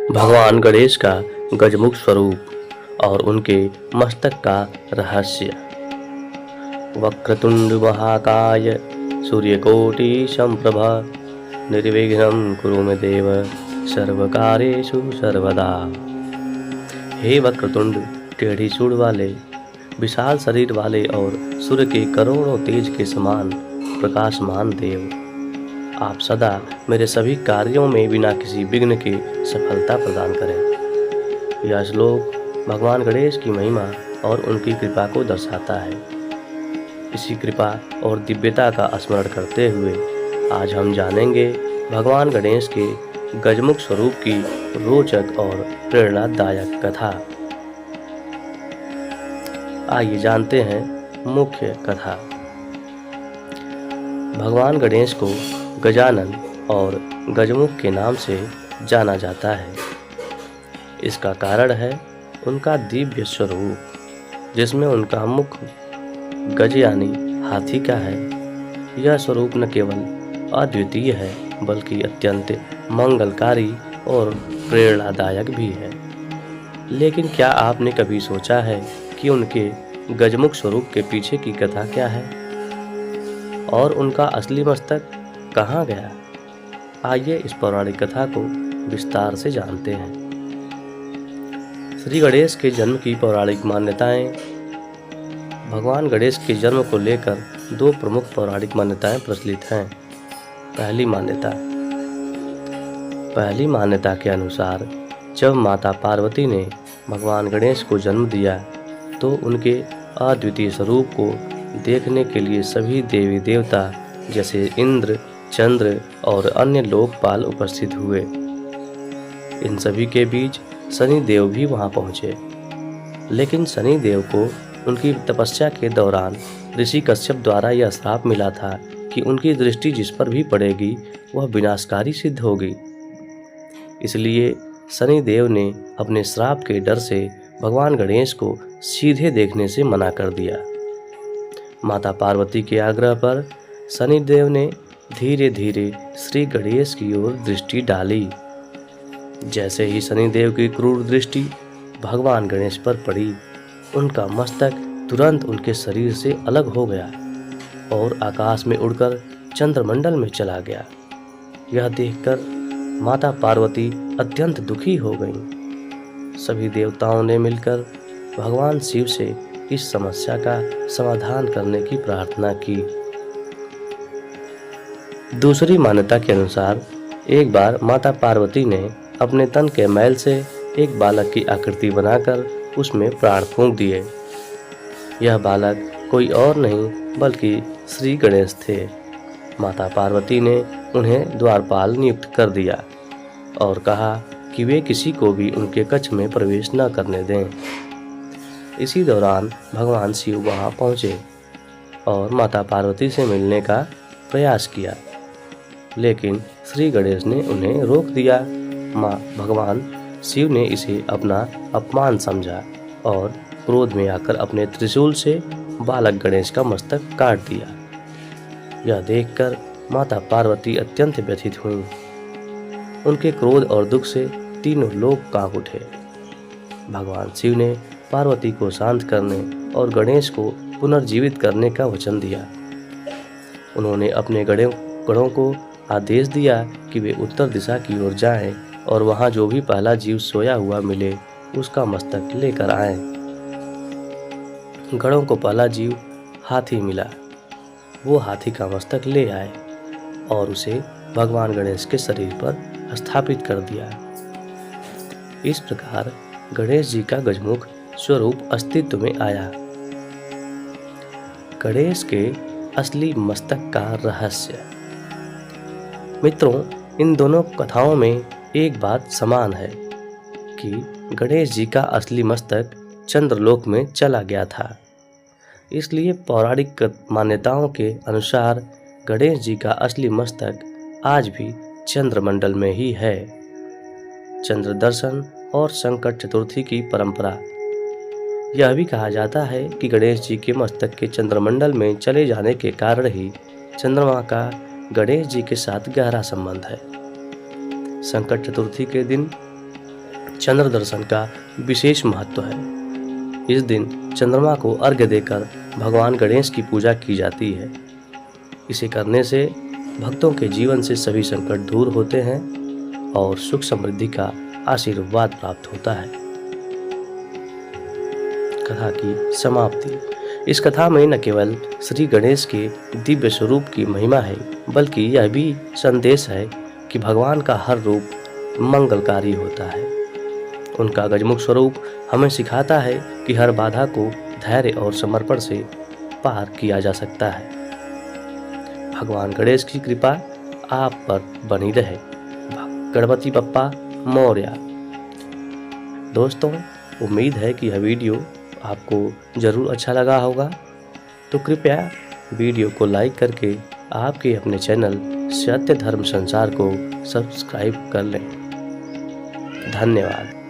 भगवान गणेश का गजमुख स्वरूप और उनके मस्तक का रहस्य। वक्रतुंड महाकाय सूर्यकोटि संप्रभा निर्विघ्नं कुरु मे देव सर्वकार्येषु सर्वदा। हे वक्रतुंड, टेढ़ी सूंड वाले, विशाल शरीर वाले और सूर्य के करोड़ों तेज के समान प्रकाशमान देव, आप सदा मेरे सभी कार्यों में बिना किसी विघ्न के सफलता प्रदान करें। यह श्लोक भगवान गणेश की महिमा और उनकी कृपा को दर्शाता है। इसी कृपा और दिव्यता का स्मरण करते हुए आज हम जानेंगे भगवान गणेश के गजमुख स्वरूप की रोचक और प्रेरणादायक कथा। आइए जानते हैं मुख्य कथा। भगवान गणेश को गजानन और गजमुख के नाम से जाना जाता है। इसका कारण है उनका दिव्य स्वरूप, जिसमें उनका मुख गज यानी हाथी का है। यह स्वरूप न केवल अद्वितीय है बल्कि अत्यंत मंगलकारी और प्रेरणादायक भी है। लेकिन क्या आपने कभी सोचा है कि उनके गजमुख स्वरूप के पीछे की कथा क्या है और उनका असली मस्तक कहाँ गया? आइए इस पौराणिक कथा को विस्तार से जानते हैं। श्री गणेश के जन्म की पौराणिक मान्यताएं। भगवान गणेश के जन्म को लेकर दो प्रमुख पौराणिक मान्यताएं प्रचलित हैं। पहली मान्यता के अनुसार जब माता पार्वती ने भगवान गणेश को जन्म दिया तो उनके अद्वितीय स्वरूप को देखने के लिए सभी देवी देवता जैसे इंद्र, चंद्र और अन्य लोकपाल उपस्थित हुए। इन सभी के बीच शनि देव भी वहां पहुंचे। लेकिन शनि देव को उनकी तपस्या के दौरान ऋषि कश्यप द्वारा यह श्राप मिला था कि उनकी दृष्टि जिस पर भी पड़ेगी वह विनाशकारी सिद्ध होगी। इसलिए शनि देव ने अपने श्राप के डर से भगवान गणेश को सीधे देखने से मना कर दिया। माता पार्वती के आग्रह पर शनि देव ने धीरे धीरे श्री गणेश की ओर दृष्टि डाली। जैसे ही शनि देव की क्रूर दृष्टि भगवान गणेश पर पड़ी, उनका मस्तक तुरंत उनके शरीर से अलग हो गया और आकाश में उड़कर चंद्रमंडल में चला गया। यह देखकर माता पार्वती अत्यंत दुखी हो गईं। सभी देवताओं ने मिलकर भगवान शिव से इस समस्या का समाधान करने की प्रार्थना की। दूसरी मान्यता के अनुसार एक बार माता पार्वती ने अपने तन के मैल से एक बालक की आकृति बनाकर उसमें प्राण फूंक दिए। यह बालक कोई और नहीं बल्कि श्री गणेश थे। माता पार्वती ने उन्हें द्वारपाल नियुक्त कर दिया और कहा कि वे किसी को भी उनके कक्ष में प्रवेश न करने दें। इसी दौरान भगवान शिव वहां पहुंचे और माता पार्वती से मिलने का प्रयास किया, लेकिन श्री गणेश ने उन्हें रोक दिया। भगवान शिव ने इसे अपना अपमान समझा और क्रोध में आकर अपने त्रिशूल से बालक गणेश का मस्तक काट दिया। यह देखकर माता पार्वती अत्यंत व्यथित हुईं। उनके क्रोध और दुख से तीनों लोग कांप उठे। भगवान शिव ने पार्वती को शांत करने और गणेश को पुनर्जीवित करने का वचन दिया। उन्होंने अपने गणों को आदेश दिया कि वे उत्तर दिशा की ओर जाएं और वहां जो भी पहला जीव सोया हुआ मिले उसका मस्तक लेकर आएं। गणों को पहला जीव हाथी मिला। वो हाथी का मस्तक ले आए और उसे भगवान गणेश के शरीर पर स्थापित कर दिया। इस प्रकार गणेश जी का गजमुख स्वरूप अस्तित्व में आया। गणेश के असली मस्तक का रहस्य। मित्रों, इन दोनों कथाओं में एक बात समान है कि गणेश जी का असली मस्तक चंद्रलोक में चला गया था। इसलिए पौराणिक मान्यताओं के अनुसार गणेश जी का असली मस्तक आज भी चंद्रमंडल में ही है। चंद्र दर्शन और संकट चतुर्थी की परंपरा। यह भी कहा जाता है कि गणेश जी के मस्तक के चंद्रमंडल में चले जाने के कारण ही चंद्रमा का गणेश जी के साथ गहरा संबंध है। संकट चतुर्थी के दिन चंद्र दर्शन का विशेष महत्व है। इस दिन चंद्रमा को अर्घ्य देकर भगवान गणेश की पूजा की जाती है। इसे करने से भक्तों के जीवन से सभी संकट दूर होते हैं और सुख समृद्धि का आशीर्वाद प्राप्त होता है। कथा की समाप्ति। इस कथा में न केवल श्री गणेश के दिव्य स्वरूप की महिमा है, बल्कि यह भी संदेश है कि भगवान का हर रूप मंगलकारी होता है। उनका गजमुख स्वरूप हमें सिखाता है कि हर बाधा को धैर्य और समर्पण से पार किया जा सकता है। भगवान गणेश की कृपा आप पर बनी रहे। गणपति बप्पा मोरया। दोस्तों, उम्मीद है कि यह वीडियो आपको ज़रूर अच्छा लगा होगा, तो कृपया वीडियो को लाइक करके आपके अपने चैनल सत्य धर्म संसार को सब्सक्राइब कर लें। धन्यवाद।